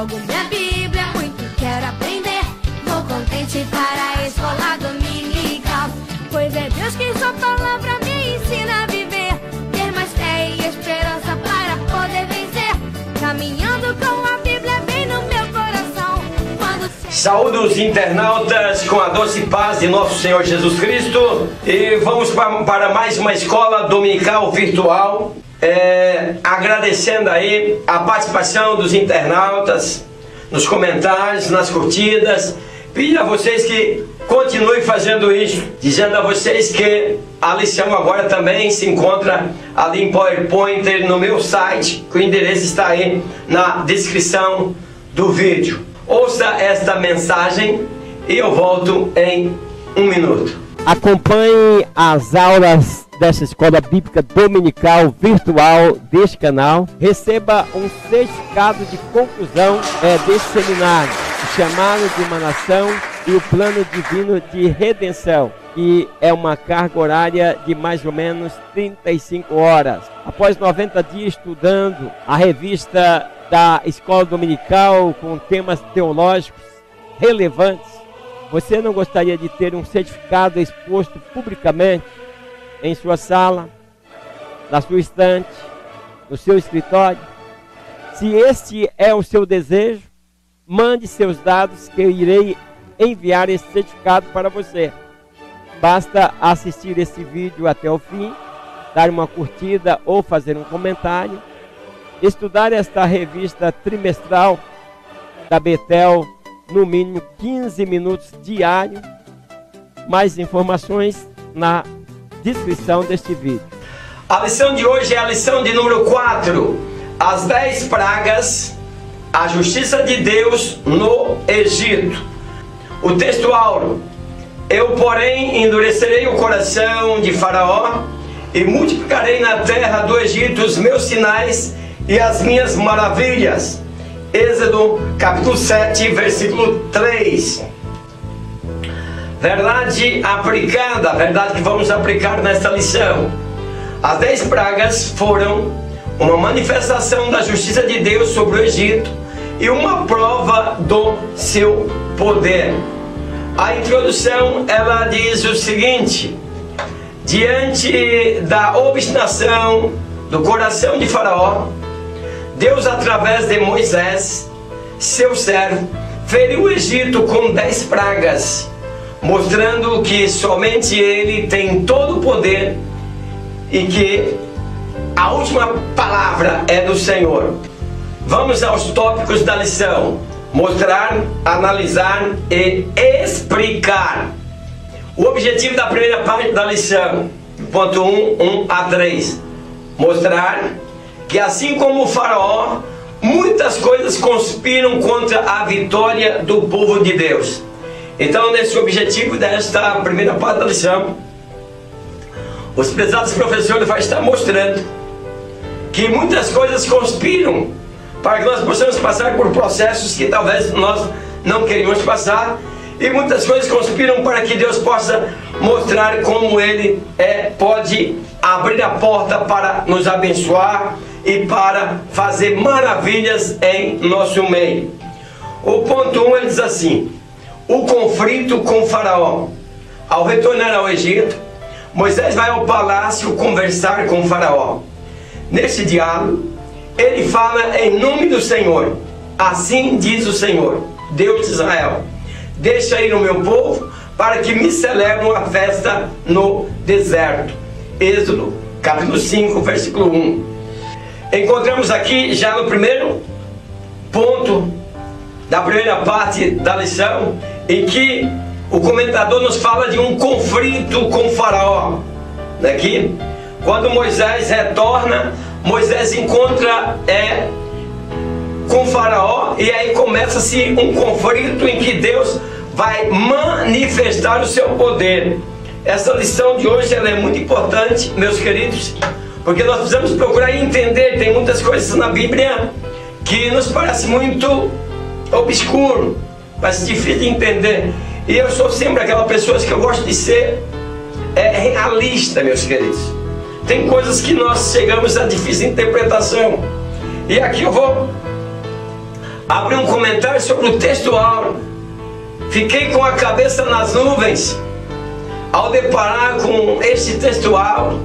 logo minha Bíblia, muito quero aprender. Vou contente para a escola dominical, pois é Deus que sua palavra me ensina a viver, ter mais fé e esperança para poder vencer, caminhando com a Bíblia bem no meu coração. Saúdo os internautas com a doce paz de nosso Senhor Jesus Cristo, e vamos para mais uma escola dominical virtual, agradecendo aí a participação dos internautas nos comentários, nas curtidas. Pedir a vocês que continuem fazendo isso, dizendo a vocês que a lição agora também se encontra ali em PowerPoint no meu site, que o endereço está aí na descrição do vídeo. Ouça esta mensagem e eu volto em um minuto. Acompanhe as aulas dessa escola bíblica dominical virtual deste canal. Receba um certificado de conclusão deste seminário, o chamado de uma nação e o plano divino de redenção, que é uma carga horária de mais ou menos 35 horas. Após 90 dias estudando a revista da escola dominical com temas teológicos relevantes, você não gostaria de ter um certificado exposto publicamente em sua sala, na sua estante, no seu escritório? Se este é o seu desejo, mande seus dados que eu irei enviar esse certificado para você. Basta assistir esse vídeo até o fim, dar uma curtida ou fazer um comentário, estudar esta revista trimestral da Betel, no mínimo 15 minutos diário. Mais informações na descrição deste vídeo. A lição de hoje é a lição de número 4, as 10 pragas, a justiça de Deus no Egito. O texto áureo: eu, porém, endurecerei o coração de Faraó e multiplicarei na terra do Egito os meus sinais e as minhas maravilhas. Êxodo capítulo 7, versículo 3. Verdade aplicada, verdade que vamos aplicar nesta lição. As 10 pragas foram uma manifestação da justiça de Deus sobre o Egito e uma prova do seu poder. A introdução, ela diz o seguinte: diante da obstinação do coração de Faraó, Deus, através de Moisés, seu servo, feriu o Egito com 10 pragas, mostrando que somente ele tem todo o poder e que a última palavra é do Senhor. Vamos aos tópicos da lição: mostrar, analisar e explicar. O objetivo da primeira parte da lição, ponto 1 a 3, mostrar que assim como o Faraó, muitas coisas conspiram contra a vitória do povo de Deus. Então, nesse objetivo desta primeira parte da lição, os prezados professores vão estar mostrando que muitas coisas conspiram para que nós possamos passar por processos que talvez nós não queríamos passar, e muitas coisas conspiram para que Deus possa mostrar como Ele pode abrir a porta para nos abençoar e para fazer maravilhas em nosso meio. O ponto 1, ele diz assim: o conflito com Faraó. Ao retornar ao Egito, Moisés vai ao palácio conversar com Faraó. Nesse diálogo, ele fala em nome do Senhor. Assim diz o Senhor, Deus de Israel: deixa ir o meu povo para que me celebrem a festa no deserto. Êxodo capítulo 5, versículo 1. Encontramos aqui já no primeiro ponto da primeira parte da lição, em que o comentador nos fala de um conflito com Faraó. Aqui, quando Moisés retorna, Moisés encontra com Faraó, e aí começa-se um conflito em que Deus vai manifestar o seu poder. Essa lição de hoje ela é muito importante, meus queridos, porque nós precisamos procurar entender. Tem muitas coisas na Bíblia que nos parece muito obscuro, mas difícil de entender. E eu sou sempre aquela pessoa que eu gosto de ser realista, meus queridos. Tem coisas que nós chegamos a difícil interpretação. E aqui eu vou abri um comentário sobre o textual. Fiquei com a cabeça nas nuvens ao deparar com este textual,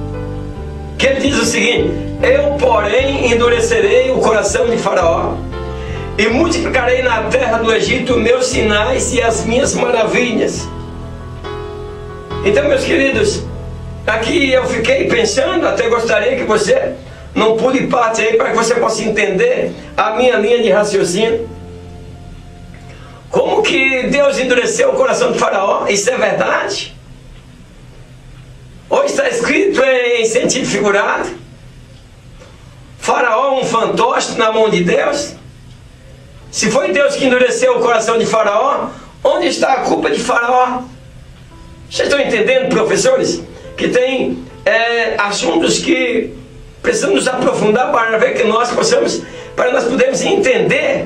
que ele diz o seguinte: eu, porém, endurecerei o coração de Faraó e multiplicarei na terra do Egito meus sinais e as minhas maravilhas. Então, meus queridos, aqui eu fiquei pensando, até gostaria que você não pule parte aí para que você possa entender a minha linha de raciocínio. Como que Deus endureceu o coração de Faraó? Isso é verdade? Ou está escrito em sentido figurado? Faraó um fantoche na mão de Deus? Se foi Deus que endureceu o coração de Faraó, onde está a culpa de Faraó? Vocês estão entendendo, professores? Que tem assuntos que precisamos nos aprofundar para ver que nós possamos, para nós podermos entender,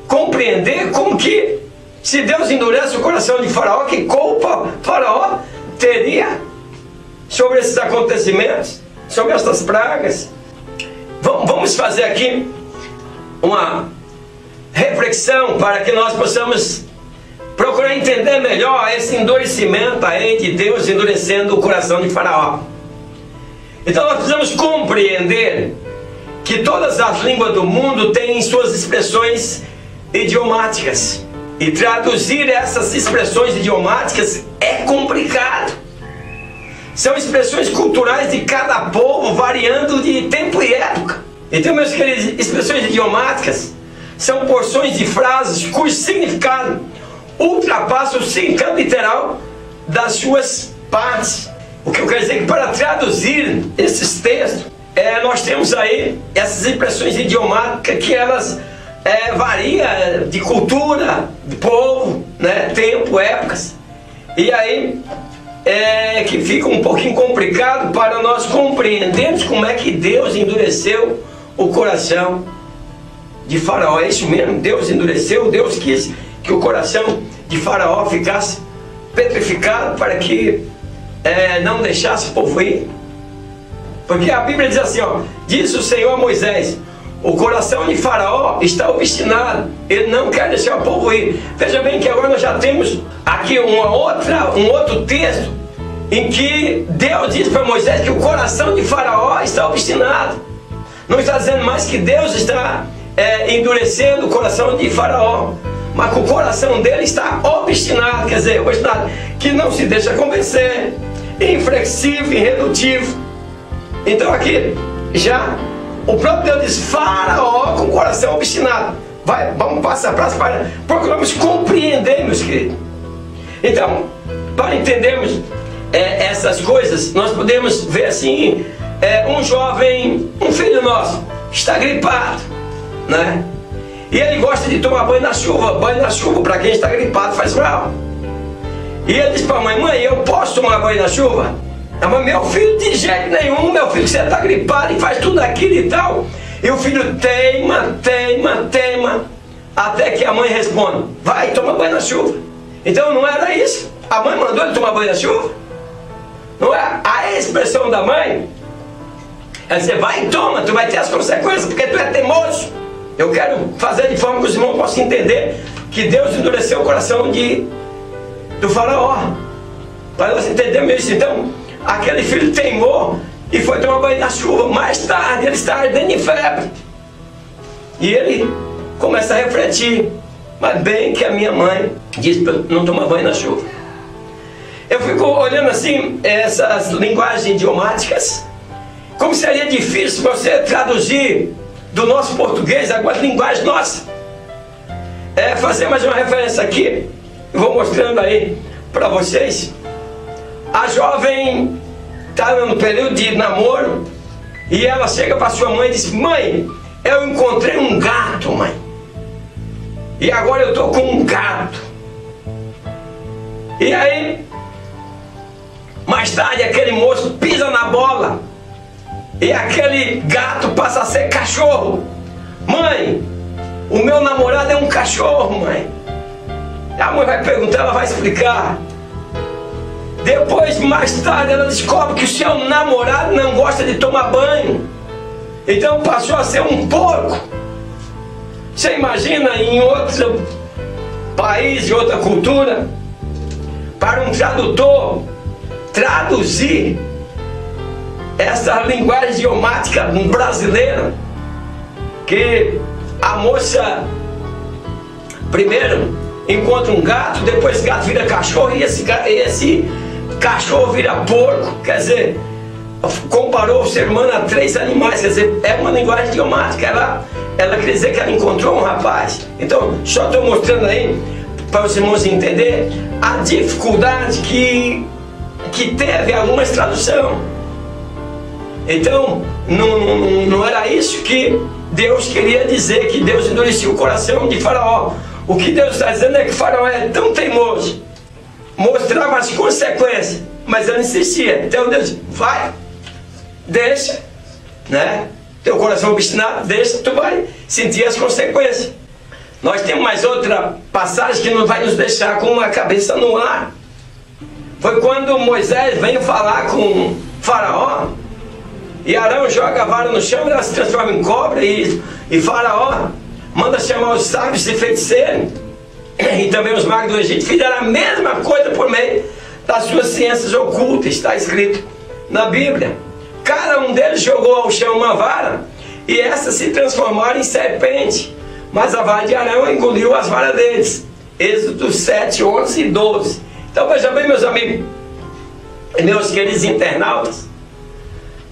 compreender como que, se Deus endurece o coração de Faraó, que culpa Faraó teria sobre esses acontecimentos, sobre estas pragas. Vamos fazer aqui uma reflexão para que nós possamos procurar entender melhor esse endurecimento aí de Deus endurecendo o coração de Faraó. Então nós precisamos compreender que todas as línguas do mundo têm suas expressões idiomáticas. E traduzir essas expressões idiomáticas é complicado. São expressões culturais de cada povo, variando de tempo e época. Então, meus queridos, expressões idiomáticas são porções de frases cujo significado ultrapassa o significado literal das suas partes. O que eu quero dizer é que para traduzir esses textos, nós temos aí essas expressões idiomáticas que elas variam de cultura, de povo, né, tempo, épocas. E aí que fica um pouquinho complicado para nós compreendermos como é que Deus endureceu o coração de Faraó. É isso mesmo, Deus endureceu, Deus quis que o coração de Faraó ficasse petrificado para que não deixasse o povo ir. Porque a Bíblia diz assim, ó, disse o Senhor a Moisés: o coração de Faraó está obstinado, ele não quer deixar o povo ir. Veja bem que agora nós já temos aqui um outro texto em que Deus diz para Moisés que o coração de Faraó está obstinado. Não está dizendo mais que Deus está endurecendo o coração de Faraó, mas que o coração dele está obstinado, quer dizer, obstinado, que não se deixa convencer, inflexível, irredutivo. Então aqui já o próprio Deus diz: Faraó com o coração obstinado. Vamos passar para procuramos compreender, meus queridos. Então, para entendermos essas coisas, nós podemos ver assim, um jovem, um filho nosso, está gripado, né? E ele gosta de tomar banho na chuva. Banho na chuva, para quem está gripado, faz mal. E ele diz para a mãe: mãe, eu posso tomar banho na chuva? A mãe: meu filho, de jeito nenhum, meu filho, você está gripado e faz tudo aquilo e tal. E o filho teima, até que a mãe responde: vai, toma banho na chuva. Então não era isso? A mãe mandou ele tomar banho na chuva? Não é? A expressão da mãe é dizer: vai e toma, tu vai ter as consequências porque tu é teimoso. Eu quero fazer de forma que os irmãos possam entender que Deus endureceu o coração do Faraó, para nós entendermos isso. Então, aquele filho teimou e foi tomar banho na chuva. Mais tarde ele está ardendo em febre, e ele começa a refletir: mas bem que a minha mãe disse para eu não tomar banho na chuva. Eu fico olhando assim essas linguagens idiomáticas, como seria difícil você traduzir do nosso português agora a linguagem nossa. Fazer mais uma referência aqui, eu vou mostrando aí para vocês. A jovem está no período de namoro e ela chega para sua mãe e diz: mãe, eu encontrei um gato, mãe, e agora eu estou com um gato. E aí, mais tarde, aquele moço pisa na bola e aquele gato passa a ser cachorro. Mãe, o meu namorado é um cachorro, mãe. A mãe vai perguntar, ela vai explicar. Depois, mais tarde, ela descobre que o seu namorado não gosta de tomar banho, então passou a ser um porco. Você imagina em outro país, em outra cultura, para um tradutor traduzir essa linguagem idiomática brasileira, que a moça primeiro encontra um gato, depois o gato vira cachorro e esse cachorro vira porco. Quer dizer, comparou o ser humano a 3 animais. Quer dizer, é uma linguagem idiomática. Ela quer dizer que ela encontrou um rapaz. Então, só estou mostrando aí para os irmãos entenderem a dificuldade que teve algumas traduções. Então, não era isso que Deus queria dizer, que Deus endurecia o coração de Faraó. O que Deus está dizendo é que Faraó é tão teimoso, mostrava as consequências, mas ele insistia. Então Deus disse, vai, deixa, né? Teu coração obstinado, deixa, tu vai sentir as consequências. Nós temos mais outra passagem que não vai nos deixar com uma cabeça no ar. Foi quando Moisés veio falar com Faraó, e Arão joga a vara no chão e ela se transforma em cobra, e Faraó manda chamar os sábios e feiticeiros, e também os magos do Egito fizeram a mesma coisa por meio das suas ciências ocultas. Está escrito na Bíblia. Cada um deles jogou ao chão uma vara, e essa se transformaram em serpente, mas a vara de Arão engoliu as varas deles. Êxodo 7, 11 e 12. Então veja bem, meus amigos e meus queridos internautas,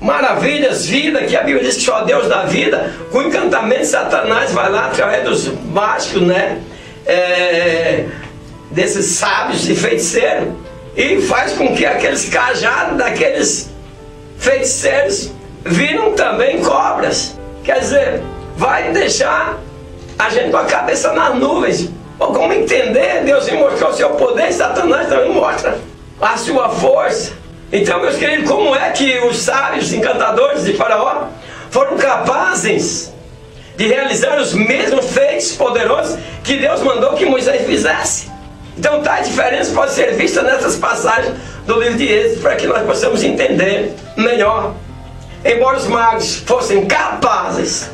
maravilhas, vida, que a Bíblia diz que só Deus dá vida. Com encantamento, Satanás vai lá através dos mágicos, né? Desses sábios e feiticeiros, e faz com que aqueles cajados daqueles feiticeiros viram também cobras. Quer dizer, vai deixar a gente com a cabeça nas nuvens. Ou como entender? Deus mostrou o seu poder, Satanás também mostra a sua força. Então, meus queridos, como é que os sábios encantadores de Faraó foram capazes de realizar os mesmos feitos poderosos que Deus mandou que Moisés fizesse? Então, tais diferenças podem ser vistas nessas passagens do livro de Êxodo, para que nós possamos entender melhor. Embora os magos fossem capazes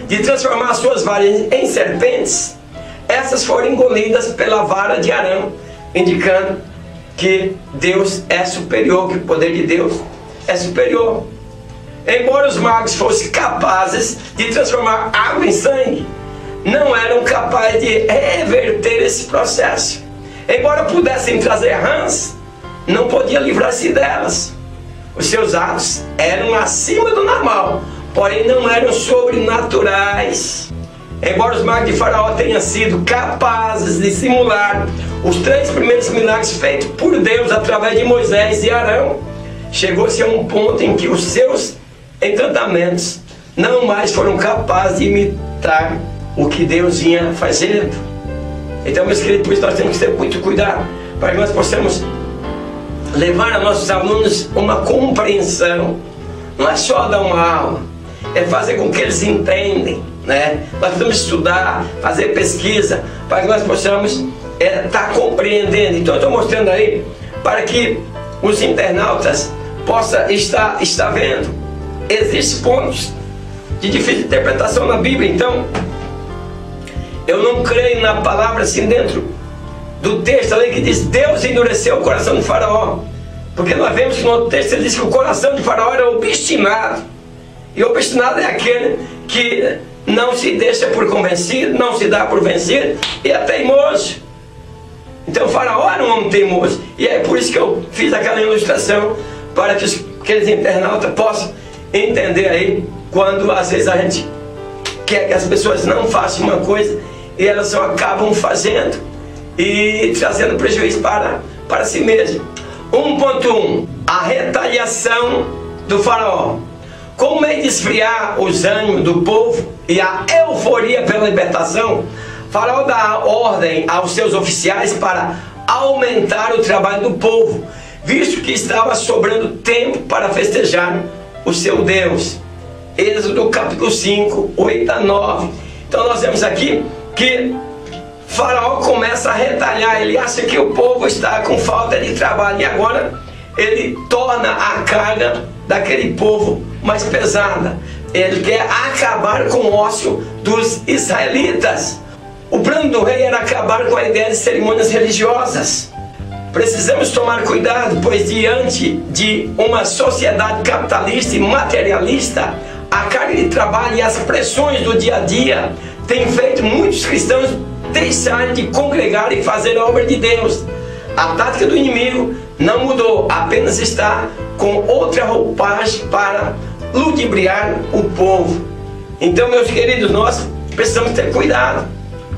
de transformar suas varas em serpentes, essas foram engolidas pela vara de Arão, indicando que Deus é superior, que o poder de Deus é superior. Embora os magos fossem capazes de transformar água em sangue, não eram capazes de reverter esse processo. Embora pudessem trazer rãs, não podiam livrar-se delas. Os seus atos eram acima do normal, porém não eram sobrenaturais. Embora os magos de Faraó tenham sido capazes de simular os 3 primeiros milagres feitos por Deus através de Moisés e Arão, chegou-se a um ponto em que os seus encantamentos não mais foram capazes de imitar o que Deus vinha fazendo. Então, meus queridos, por isso nós temos que ter muito cuidado, para que nós possamos levar a nossos alunos uma compreensão. Não é só dar uma aula, é fazer com que eles entendem, né? Nós precisamos estudar, fazer pesquisa, para que nós possamos estar compreendendo. Então eu estou mostrando aí para que os internautas possam estar vendo. Existem pontos de difícil interpretação na Bíblia. Então eu não creio na palavra assim dentro do texto ali que diz Deus endureceu o coração de Faraó, porque nós vemos que no outro texto ele diz que o coração de Faraó era obstinado, e obstinado é aquele que não se deixa por convencido, não se dá por vencido e é teimoso. Então Faraó era um homem teimoso, e é por isso que eu fiz aquela ilustração, para que aqueles internautas possam entender aí, quando às vezes a gente quer que as pessoas não façam uma coisa e elas só acabam fazendo e trazendo prejuízo para si mesmo. 1.1. A retaliação do Faraó. Com meio de esfriar os ânimos do povo e a euforia pela libertação, Faraó dá ordem aos seus oficiais para aumentar o trabalho do povo, visto que estava sobrando tempo para festejar o seu Deus. Êxodo capítulo 5, 8 a 9. Então nós vemos aqui que Faraó começa a retalhar. Ele acha que o povo está com falta de trabalho, e agora ele torna a carga daquele povo mais pesada. ele quer acabar com o ócio dos israelitas. O plano do rei era acabar com a ideia de cerimônias religiosas. Precisamos tomar cuidado, pois diante de uma sociedade capitalista e materialista, a carga de trabalho e as pressões do dia a dia têm feito muitos cristãos deixarem de congregar e fazer a obra de Deus. A tática do inimigo não mudou, apenas está com outra roupagem para ludibriar o povo. Então, meus queridos, nós precisamos ter cuidado.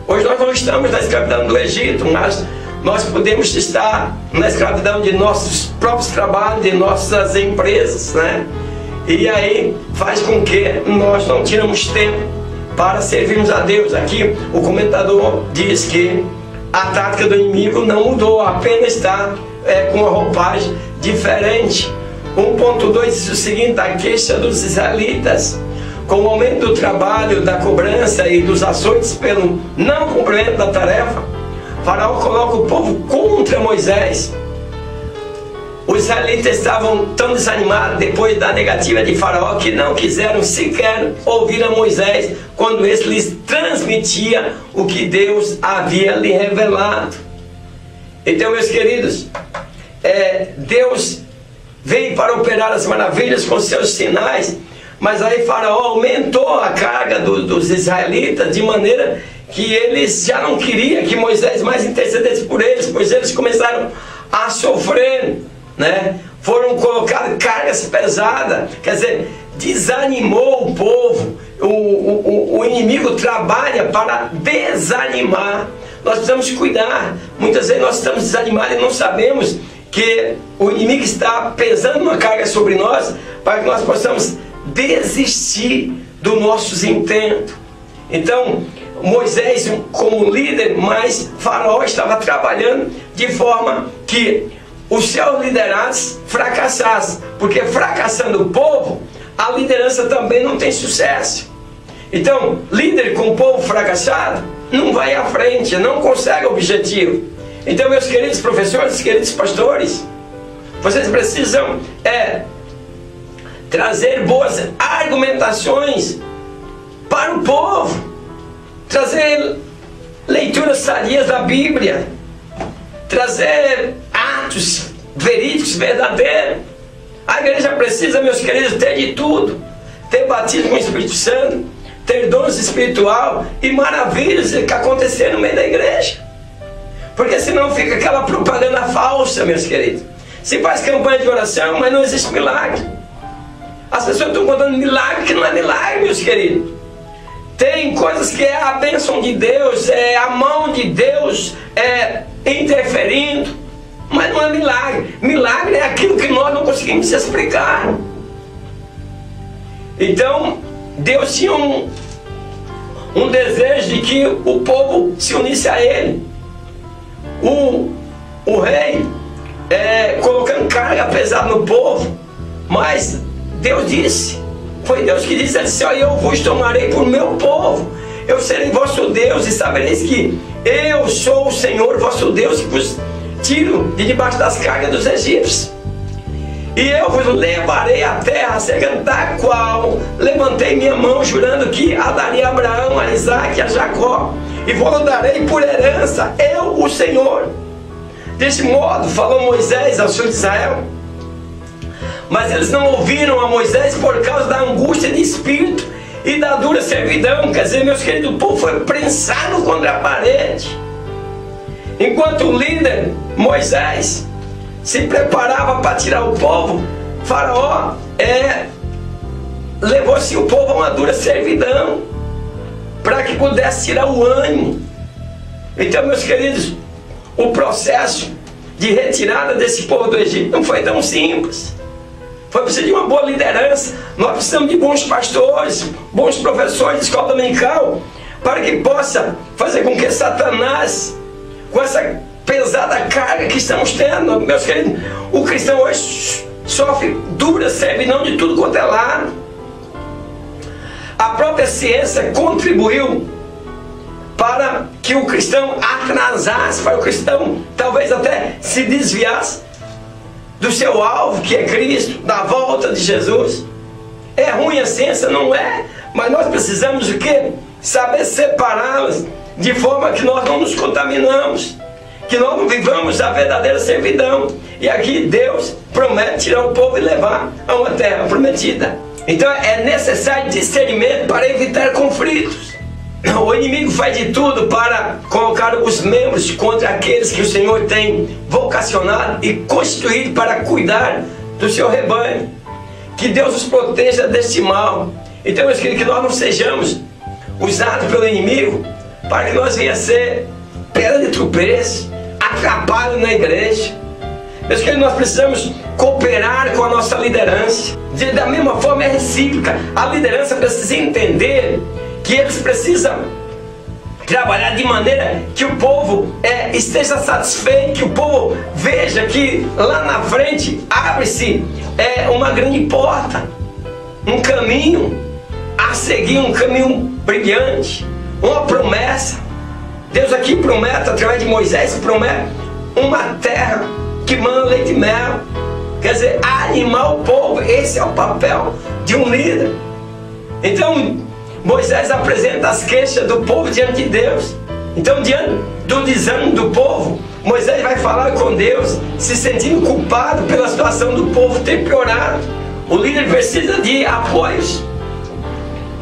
Hoje nós não estamos na escravidão do Egito, mas nós podemos estar na escravidão de nossos próprios trabalhos, de nossas empresas, né? E aí faz com que nós não tiramos tempo para servirmos a Deus. Aqui o comentador diz que a tática do inimigo não mudou, apenas está com uma roupagem diferente. 1.2 diz o seguinte: a queixa dos israelitas. Com o aumento do trabalho, da cobrança e dos açoites pelo não cumprimento da tarefa, Faraó coloca o povo contra Moisés. Os israelitas estavam tão desanimados depois da negativa de Faraó que não quiseram sequer ouvir a Moisés quando esse lhes transmitia o que Deus havia lhe revelado. Então, meus queridos, Deus veio para operar as maravilhas com seus sinais, mas aí Faraó aumentou a carga dos israelitas de maneira que eles já não queriam que Moisés mais intercedesse por eles, pois eles começaram a sofrer, né? Foram colocadas cargas pesadas, quer dizer, desanimou o povo. O inimigo trabalha para desanimar. Nós precisamos cuidar. Muitas vezes nós estamos desanimados e não sabemos que o inimigo está pesando uma carga sobre nós para que nós possamos desistir dos nossos intentos. Então, Moisés como líder, mas Faraó estava trabalhando de forma que os seus liderados fracassassem, porque fracassando o povo, a liderança também não tem sucesso. Então, líder com o povo fracassado não vai à frente, não consegue o objetivo. Então, meus queridos professores, queridos pastores, vocês precisam trazer boas argumentações para o povo, trazer leituras sadias da Bíblia, trazer atos verídicos, verdadeiros. A igreja precisa, meus queridos, ter de tudo: ter batismo com o Espírito Santo, ter dons espiritual e maravilhas que aconteceram no meio da igreja. Porque senão fica aquela propaganda falsa, meus queridos. Se faz campanha de oração, mas não existe milagre. As pessoas estão contando milagre que não é milagre, meus queridos. Tem coisas que é a bênção de Deus, é a mão de Deus interferindo, mas não é milagre. Milagre é aquilo que nós não conseguimos explicar. Então, Deus tinha um desejo de que o povo se unisse a Ele. O rei colocando carga pesada no povo, mas Deus disse, foi Deus que disse assim: eu vos tomarei por meu povo, eu serei vosso Deus, e sabereis que eu sou o Senhor vosso Deus, que vos tiro de debaixo das cargas dos egípcios, e eu vos levarei à terra acerca da qual levantei minha mão, jurando que a daria a Abraão, a Isaac e a Jacó, e vos darei por herança, eu o Senhor. Deste modo falou Moisés aos filhos de Israel, mas eles não ouviram a Moisés por causa da angústia de espírito e da dura servidão. Quer dizer, meus queridos, o povo foi prensado contra a parede. Enquanto o líder Moisés se preparava para tirar o povo, Faraó levou-se o povo a uma dura servidão para que pudesse tirar o ânimo. Então, meus queridos, o processo de retirada desse povo do Egito não foi tão simples. Foi preciso de uma boa liderança. Nós precisamos de bons pastores, bons professores de escola dominical, para que possa fazer com que Satanás, com essa pesada carga que estamos tendo, meus queridos, o cristão hoje sofre dura servidão de tudo quanto é lado. A própria ciência contribuiu para que o cristão atrasasse, para o cristão talvez até se desviasse do seu alvo, que é Cristo, da volta de Jesus. É ruim a ciência? Não é. Mas nós precisamos o quê? Saber separá-las, de forma que nós não nos contaminamos, que nós não vivamos a verdadeira servidão. E aqui Deus promete tirar o povo e levar a uma terra prometida. Então é necessário discernimento para evitar conflitos. O inimigo faz de tudo para colocar os membros contra aqueles que o Senhor tem vocacionado e constituído para cuidar do seu rebanho. Que Deus nos proteja deste mal. Então, meus queridos, que nós não sejamos usados pelo inimigo para que nós venhamos a ser pedra de tropeço, atrapalho na igreja. Meus queridos, nós precisamos cooperar com a nossa liderança. Da mesma forma é recíproca. A liderança precisa entender que eles precisam trabalhar de maneira que o povo esteja satisfeito, que o povo veja que lá na frente abre-se uma grande porta, um caminho a seguir, um caminho brilhante, uma promessa. Deus aqui promete, através de Moisés, promete uma terra que manda leite e mel. Quer dizer, animar o povo. Esse é o papel de um líder. Então Moisés apresenta as queixas do povo diante de Deus. Então, diante do desânimo do povo, Moisés vai falar com Deus, se sentindo culpado pela situação do povo ter piorado. O líder precisa de apoios.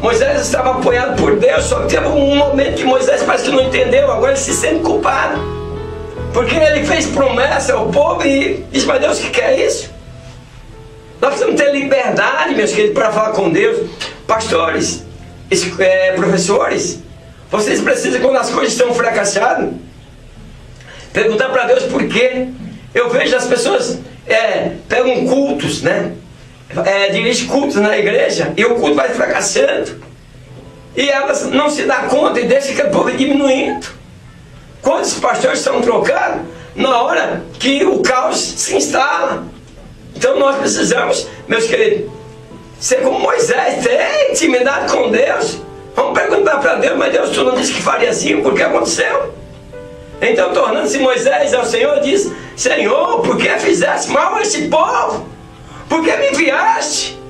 Moisés estava apoiado por Deus, só que teve um momento que Moisés parece que não entendeu. Agora ele se sente culpado, porque ele fez promessa ao povo e disse: mas Deus, o que é isso? Nós precisamos ter liberdade, meus queridos, para falar com Deus. Pastores, professores, vocês precisam, quando as coisas estão fracassadas, perguntar para Deus por quê. Eu vejo as pessoas pegam cultos, né? Dirigem cultos na igreja e o culto vai fracassando e elas não se dão conta e deixam que o povo diminuindo. Quantos pastores são trocados na hora que o caos se instala? Então nós precisamos, meus queridos, ser como Moisés, ter intimidade com Deus. Vamos perguntar para Deus: mas Deus, tu não disse que faria assim, por que aconteceu? Então, tornando-se Moisés ao Senhor, diz: Senhor, por que fizeste mal a este povo? Por que me enviaste?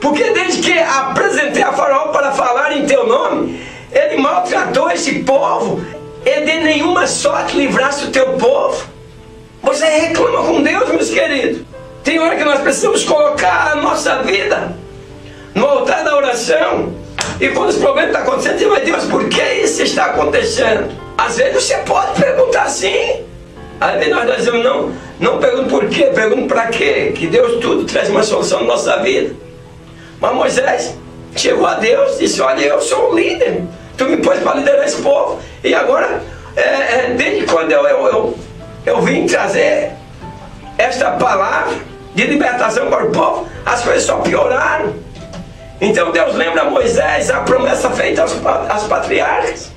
Porque desde que apresentei a Faraó para falar em teu nome, ele maltratou este povo, e de nenhuma sorte livraste o teu povo. Você reclama com Deus, meus queridos. Tem hora que nós precisamos colocar a nossa vida no altar da oração. E quando os problemas estão acontecendo, diz: mas Deus, por que isso está acontecendo? Às vezes você pode perguntar assim. Às vezes nós dizemos: não pergunto por quê, pergunto para quê. Que Deus tudo traz uma solução na nossa vida. Mas Moisés chegou a Deus e disse: olha, eu sou um líder, tu me pôs para liderar esse povo. E agora, desde quando eu vim trazer esta palavra de libertação para o povo, as coisas só pioraram. Então Deus lembra a Moisés a promessa feita aos patriarcas.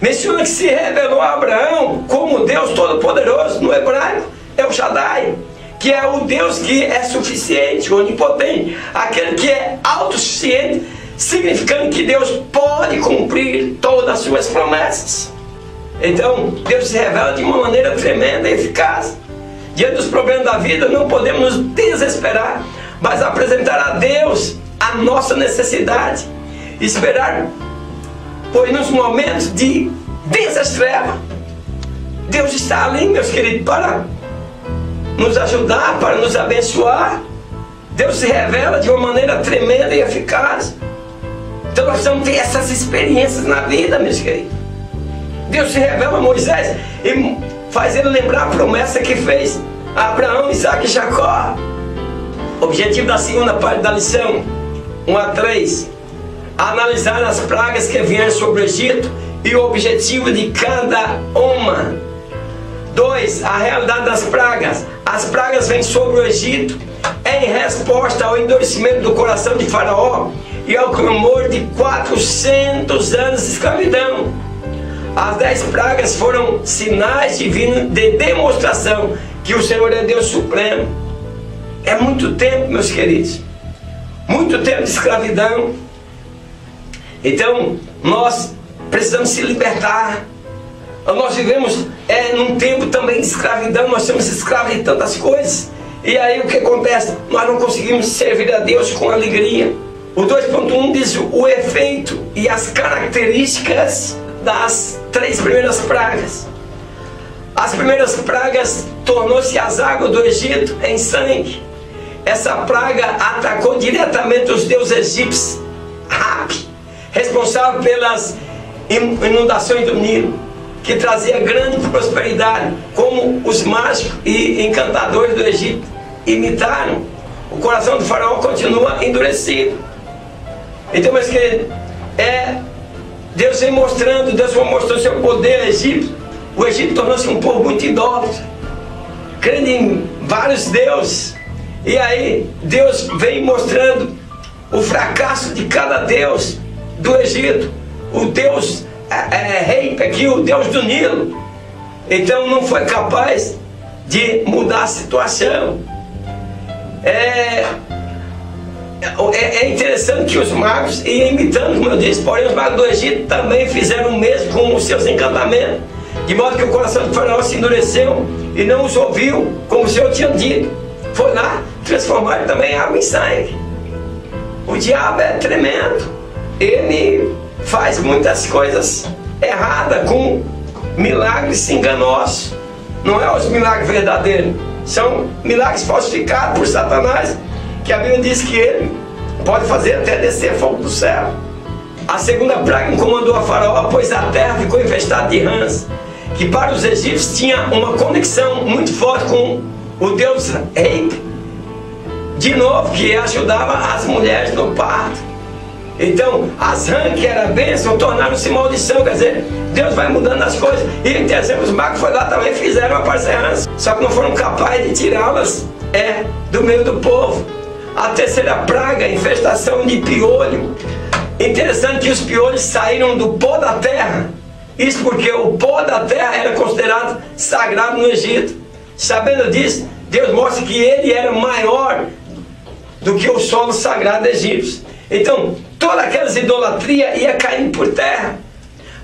Menciona que se revelou a Abraão como Deus Todo-Poderoso. No hebraico é o Shaddai, que é o Deus que é suficiente, onipotente, aquele que é autossuficiente, significando que Deus pode cumprir todas as suas promessas. Então Deus se revela de uma maneira tremenda e eficaz. Diante dos problemas da vida, não podemos nos desesperar, mas apresentar a Deus a nossa necessidade, esperar, pois nos momentos de desestreva, Deus está ali, meus queridos, para nos ajudar, para nos abençoar. Deus se revela de uma maneira tremenda e eficaz. Então nós precisamos ter essas experiências na vida, meus queridos. Deus se revela a Moisés e faz ele lembrar a promessa que fez a Abraão, Isaac e Jacó. Objetivo da segunda parte da lição 1-3: analisar as pragas que vieram sobre o Egito e o objetivo de cada uma. 2. A realidade das pragas. As pragas vêm sobre o Egito em resposta ao endurecimento do coração de Faraó e ao clamor de 400 anos de escravidão. As 10 pragas foram sinais divinos de demonstração que o Senhor é Deus Supremo. É muito tempo, meus queridos, muito tempo de escravidão. Então nós precisamos se libertar. Nós vivemos num tempo também de escravidão. Nós somos escravos de tantas coisas. E aí o que acontece? Nós não conseguimos servir a Deus com alegria. O 2.1 diz o efeito e as características das 3 primeiras pragas. As primeiras pragas tornou-se as águas do Egito em sangue. Essa praga atacou diretamente os deuses egípcios, Hapi, responsável pelas inundações do Nilo, que trazia grande prosperidade, como os mágicos e encantadores do Egito imitaram. O coração do faraó continua endurecido. Então, meus queridos, Deus vem mostrando seu poder ao Egito. O Egito tornou-se um povo muito idólatra, crendo em vários deuses. E aí Deus vem mostrando o fracasso de cada deus do Egito. O deus rei aqui, o deus do Nilo, então não foi capaz de mudar a situação. É interessante que os magos iam imitando, como eu disse, porém os magos do Egito também fizeram o mesmo com os seus encantamentos, de modo que o coração do faraó se endureceu e não os ouviu, como o Senhor tinha dito. Foi lá transformar também água em sangue. O diabo é tremendo, ele faz muitas coisas erradas com milagres enganosos. Não é os milagres verdadeiros, são milagres falsificados por Satanás, que a Bíblia diz que ele pode fazer até descer fogo do céu. A segunda praga incomodou a Faraó, pois a terra ficou infestada de rãs, que para os egípcios tinha uma conexão muito forte com o deus rei, de novo, que ajudava as mulheres no parto. Então, as rãs que era bênção tornaram-se maldição. Quer dizer, Deus vai mudando as coisas. E em terceiro, os magos foram lá também, fizeram aparecer rãs, só que não foram capazes de tirá-las do meio do povo. A terceira praga, infestação de piolho. Interessante que os piolhos saíram do pó da terra. Isso porque o pó da terra era considerado sagrado no Egito. Sabendo disso, Deus mostra que ele era maior do que o solo sagrado egípcio. Então, toda aquelas idolatrias ia caindo por terra.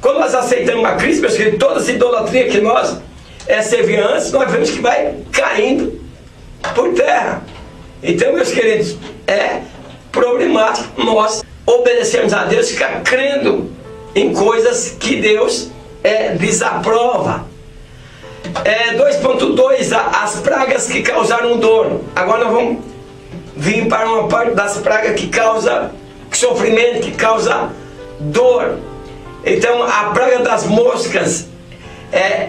Quando nós aceitamos a Cristo, meus queridos, toda essa idolatria que nós servíamos antes, nós vemos que vai caindo por terra. Então, meus queridos, é problemático nós obedecermos a Deus, ficar crendo em coisas que Deus desaprova. 2.2, as pragas que causaram dor. Agora nós vamos vir para uma parte das pragas que causa sofrimento, que causa dor. Então a praga das moscas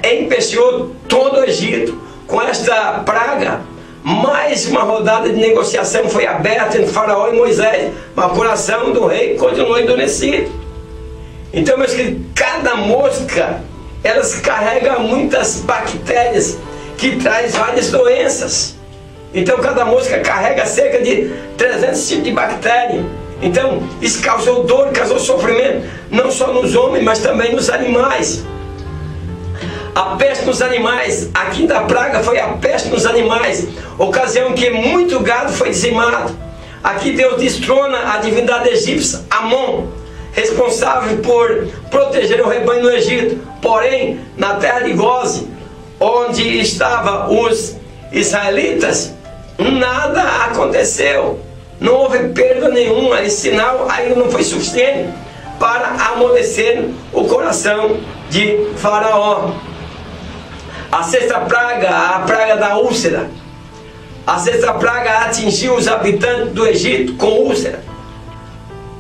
empecilhou todo o Egito. Com esta praga, mais uma rodada de negociação foi aberta entre Faraó e Moisés, mas o coração do rei continuou endurecido. Então, meus queridos, cada mosca, elas carregam muitas bactérias que traz várias doenças. Então cada mosca carrega cerca de 300 tipos de bactérias. Então isso causou dor, causou sofrimento, não só nos homens, mas também nos animais. A peste nos animais, a quinta praga foi a peste nos animais, ocasião em que muito gado foi dizimado. Aqui Deus destrona a divindade egípcia, Amon, responsável por proteger o rebanho no Egito. Porém, na terra de Gósen, onde estavam os israelitas, nada aconteceu. Não houve perda nenhuma. Esse sinal ainda não foi suficiente para amolecer o coração de Faraó. A sexta praga, a praga da úlcera. A sexta praga atingiu os habitantes do Egito com úlcera.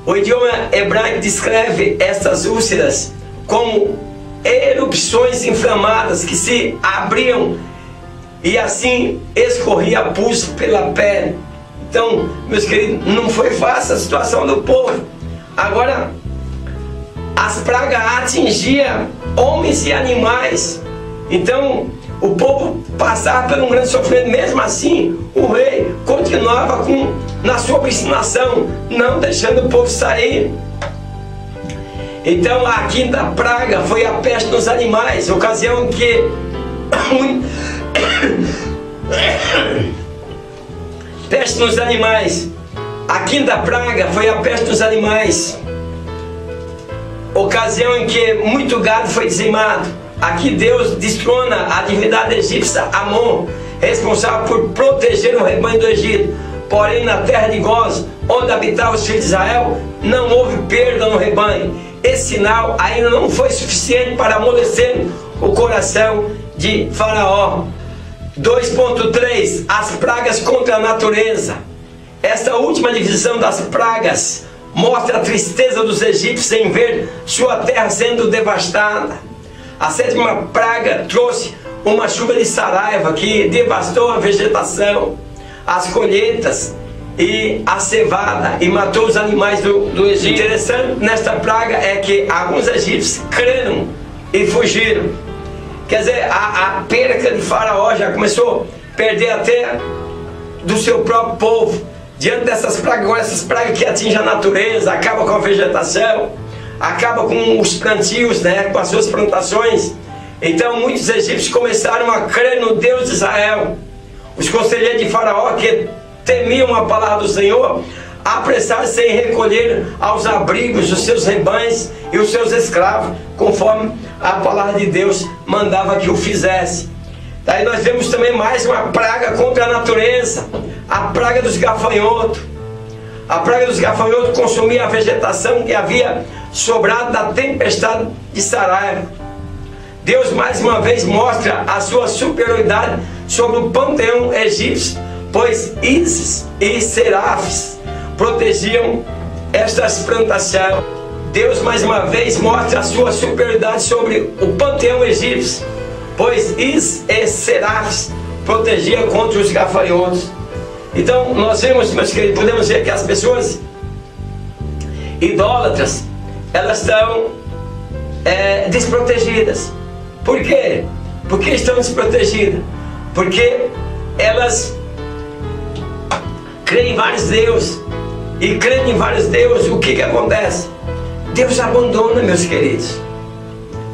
O idioma hebraico descreve essas úlceras como erupções inflamadas que se abriam e assim escorria pus pela pele. Então, meus queridos, não foi fácil a situação do povo. Agora, as pragas atingiam homens e animais. Então, o povo passava por um grande sofrimento. Mesmo assim, o rei continuava na sua obstinação, não deixando o povo sair. Então, a quinta praga foi a peste nos animais, ocasião em que peste nos animais. A quinta praga foi a peste nos animais, ocasião em que muito gado foi dizimado. Aqui Deus destrona a divindade egípcia Amon, responsável por proteger o rebanho do Egito. Porém, na terra de Gósen, onde habitavam os filhos de Israel, não houve perda no rebanho. Esse sinal ainda não foi suficiente para amolecer o coração de Faraó. 2.3. As pragas contra a natureza. Esta última divisão das pragas mostra a tristeza dos egípcios em ver sua terra sendo devastada. A 7ª praga trouxe uma chuva de saraiva que devastou a vegetação, as colheitas e a cevada e matou os animais do Egito. Interessante nesta praga é que alguns egípcios creram e fugiram. Quer dizer, a perca de Faraó já começou a perder até do seu próprio povo. Diante dessas pragas, agora essas pragas que atingem a natureza, acaba com a vegetação, acaba com os plantios, né, com as suas plantações. Então muitos egípcios começaram a crer no Deus de Israel. Os conselheiros de Faraó, que temiam a palavra do Senhor, apressaram-se em recolher aos abrigos os seus rebanhos e os seus escravos, conforme a palavra de Deus mandava que o fizesse. Daí nós vemos também mais uma praga contra a natureza, a praga dos gafanhotos. A praga dos gafanhotos consumia a vegetação que havia sobrado da tempestade de saraiva. Deus mais uma vez mostra a sua superioridade sobre o panteão egípcio, pois Ísis e Serafes protegiam estas plantações. Deus mais uma vez mostra a sua superioridade sobre o panteão egípcio, pois Ísis e Serafes protegiam contra os gafanhotos. Então nós vemos, meus queridos, podemos ver que as pessoas idólatras, elas estão desprotegidas. Por quê? Por que estão desprotegidas? Porque elas creem em vários deuses. E crendo em vários deuses, o que acontece? Deus abandona, meus queridos.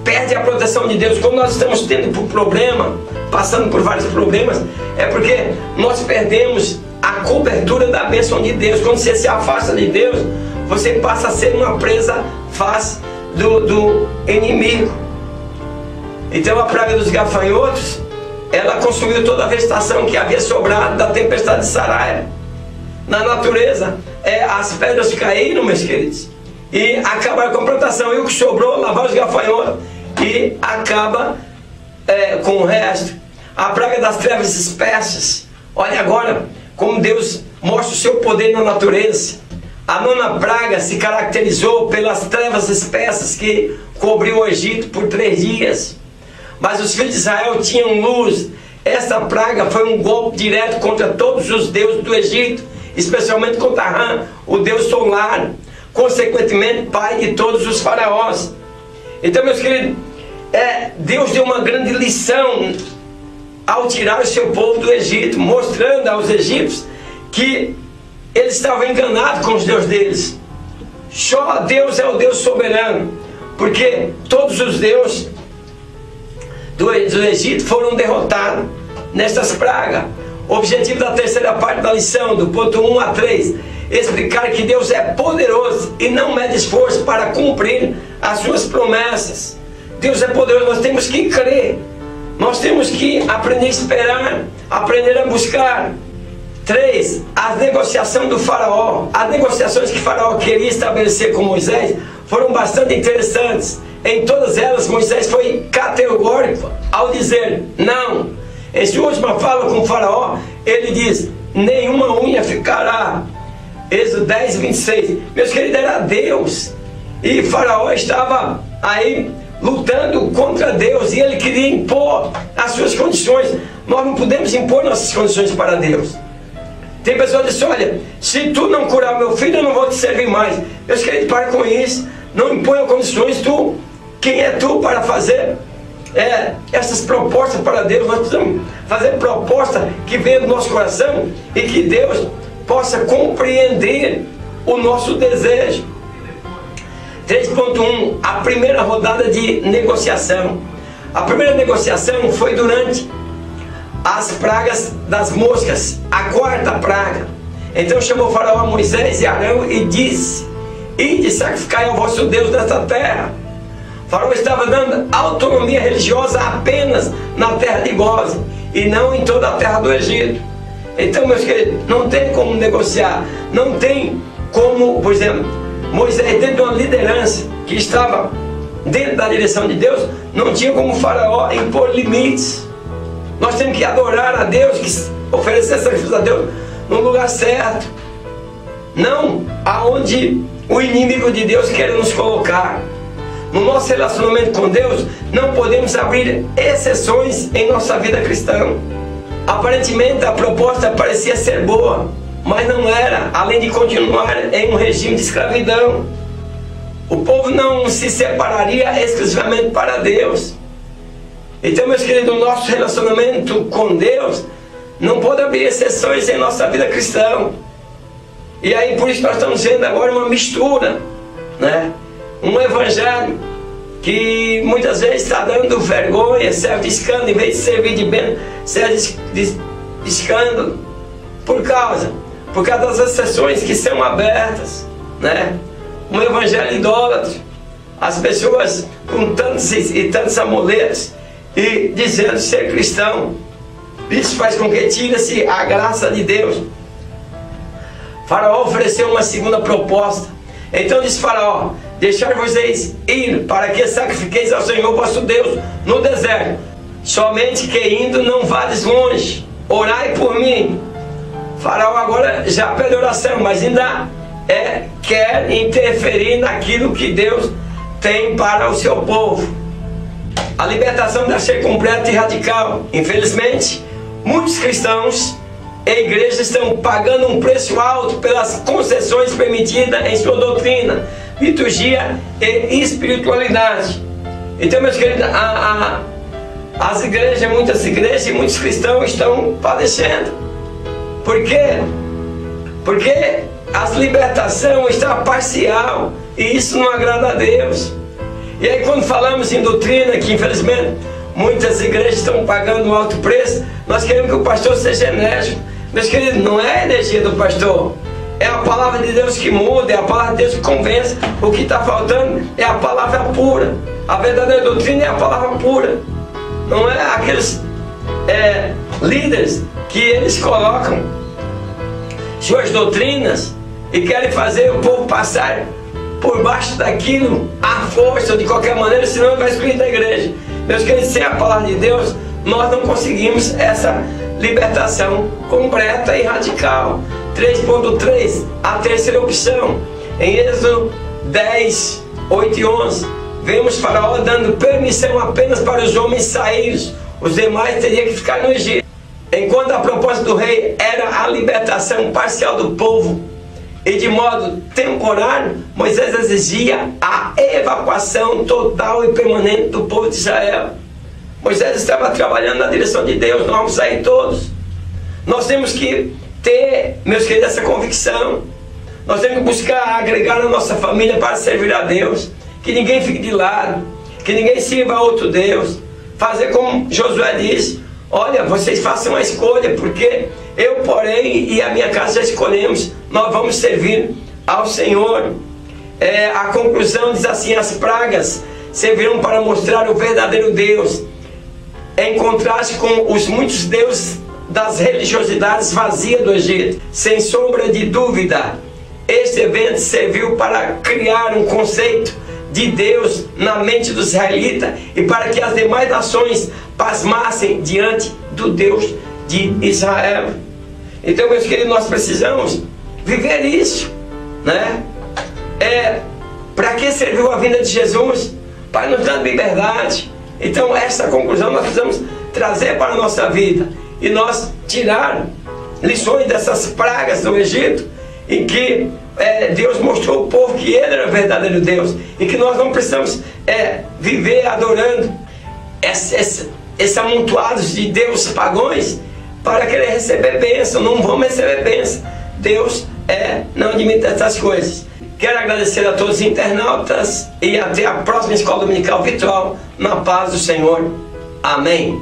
Perde a proteção de Deus. Quando nós estamos tendo problema, passando por vários problemas, é porque nós perdemos a cobertura da bênção de Deus. Quando você se afasta de Deus, você passa a ser uma presa fácil do inimigo. Então a praga dos gafanhotos, ela consumiu toda a vegetação que havia sobrado da tempestade de saraiva. Na natureza, as pedras caíram, meus queridos, e acabaram com a plantação. E o que sobrou, lavar os gafanhotos, e acaba com o resto. A praga das trevas espessas. Olha agora como Deus mostra o seu poder na natureza. A 9ª praga se caracterizou pelas trevas espessas que cobriu o Egito por 3 dias. Mas os filhos de Israel tinham luz. Esta praga foi um golpe direto contra todos os deuses do Egito, especialmente contra Rã, o deus solar, consequentemente pai de todos os faraós. Então, meus queridos, Deus deu uma grande lição ao tirar o seu povo do Egito, mostrando aos egípcios que eles estavam enganados com os deuses deles. Só Deus é o Deus soberano, porque todos os deuses do Egito foram derrotados nestas pragas. O objetivo da 3ª parte da lição, do ponto 1 a 3, explicar que Deus é poderoso e não mede esforço para cumprir as suas promessas. Deus é poderoso, nós temos que crer, nós temos que aprender a esperar, aprender a buscar. 3. A negociação do faraó. As negociações que o faraó queria estabelecer com Moisés foram bastante interessantes. Em todas elas, Moisés foi categórico ao dizer não. Em sua última fala com o faraó, ele diz: nenhuma unha ficará. Êxodo 10, 26. Meus queridos, era Deus. E faraó estava aí lutando contra Deus, e ele queria impor as suas condições. Nós não podemos impor nossas condições para Deus. Tem pessoas que dizem: olha, se tu não curar meu filho, eu não vou te servir mais. Meus queridos, pare com isso. Não imponha condições. Quem é tu para fazer essas propostas para Deus? Nós precisamos fazer proposta que venha do nosso coração e que Deus possa compreender o nosso desejo. 3.1. A primeira rodada de negociação. A primeira negociação foi durante as pragas das moscas, a 4ª praga. Então chamou o faraó a Moisés e Arão e disse: ide sacrificai ao vosso Deus nesta terra. Faraó estava dando autonomia religiosa apenas na terra de Gósen e não em toda a terra do Egito. Então, meus queridos, não tem como negociar, não tem como, por exemplo, Moisés, dentro de uma liderança que estava dentro da direção de Deus, não tinha como Faraó impor limites. Nós temos que adorar a Deus, oferecer sacrifício a Deus no lugar certo, não aonde o inimigo de Deus quer nos colocar. No nosso relacionamento com Deus, não podemos abrir exceções em nossa vida cristã. Aparentemente a proposta parecia ser boa, mas não era, além de continuar em um regime de escravidão. O povo não se separaria exclusivamente para Deus. Então, meus queridos, o nosso relacionamento com Deus não pode abrir exceções em nossa vida cristã. E aí, por isso nós estamos vendo agora uma mistura, né? Um evangelho que muitas vezes está dando vergonha, serve de escândalo, em vez de servir de bem, serve de escândalo. Por causa das exceções que são abertas, né? Um evangelho idólatra, as pessoas com tantos e tantos amuletos e dizendo ser cristão. Isso faz com que tire-se a graça de Deus. Faraó ofereceu uma segunda proposta. Então disse Faraó: deixar-vos-eis ir, para que sacrifiqueis ao Senhor vosso Deus no deserto. Somente que indo não vades longe, orai por mim. Faraó agora já pede oração, mas ainda quer interferir naquilo que Deus tem para o seu povo. A libertação deve ser completa e radical. Infelizmente, muitos cristãos e igrejas estão pagando um preço alto pelas concessões permitidas em sua doutrina, liturgia e espiritualidade. Então, meus queridos, as igrejas, muitas igrejas e muitos cristãos estão padecendo. Por quê? Porque a libertação está parcial e isso não agrada a Deus. E aí, quando falamos em doutrina, que infelizmente muitas igrejas estão pagando um alto preço, nós queremos que o pastor seja enérgico. Meus queridos, não é a energia do pastor, é a palavra de Deus que muda, é a palavra de Deus que convence. O que está faltando é a palavra pura. A verdadeira doutrina é a palavra pura. Não é aqueles líderes que eles colocam suas doutrinas e querem fazer o povo passar por baixo daquilo à força ou de qualquer maneira, senão vai excluir da igreja. Meus queridos, sem a palavra de Deus, nós não conseguimos essa libertação completa e radical. 3.3, a terceira opção. Em Êxodo 10, 8 e 11, vemos Faraó dando permissão apenas para os homens saírem. Os demais teriam que ficar no Egito. Enquanto a proposta do rei era a libertação parcial do povo e de modo temporário, Moisés exigia a evacuação total e permanente do povo de Israel. Moisés estava trabalhando na direção de Deus. Nós vamos sair todos. Nós temos que ter, meus queridos, essa convicção. Nós temos que buscar agregar na nossa família para servir a Deus. Que ninguém fique de lado, que ninguém sirva a outro Deus. Fazer como Josué disse: olha, vocês façam a escolha, porque eu, porém, e a minha casa já escolhemos. Nós vamos servir ao Senhor. A conclusão diz assim: as pragas servirão para mostrar o verdadeiro Deus, em contraste com os muitos deuses das religiosidades vazias do Egito. Sem sombra de dúvida, este evento serviu para criar um conceito de Deus na mente dos israelitas e para que as demais nações pasmassem diante do Deus de Israel. Então, meus queridos, nós precisamos viver isso, né? Para que serviu a vinda de Jesus? Para nos dar liberdade. Então, essa conclusão nós precisamos trazer para a nossa vida e nós tirar lições dessas pragas do Egito, em que Deus mostrou ao povo que Ele era o verdadeiro Deus e que nós não precisamos viver adorando esses amontoados de deuses pagões para querer receber bênção. Não vamos receber bênção. Deus não admite essas coisas. Quero agradecer a todos os internautas e até a próxima Escola Dominical Virtual, na paz do Senhor. Amém.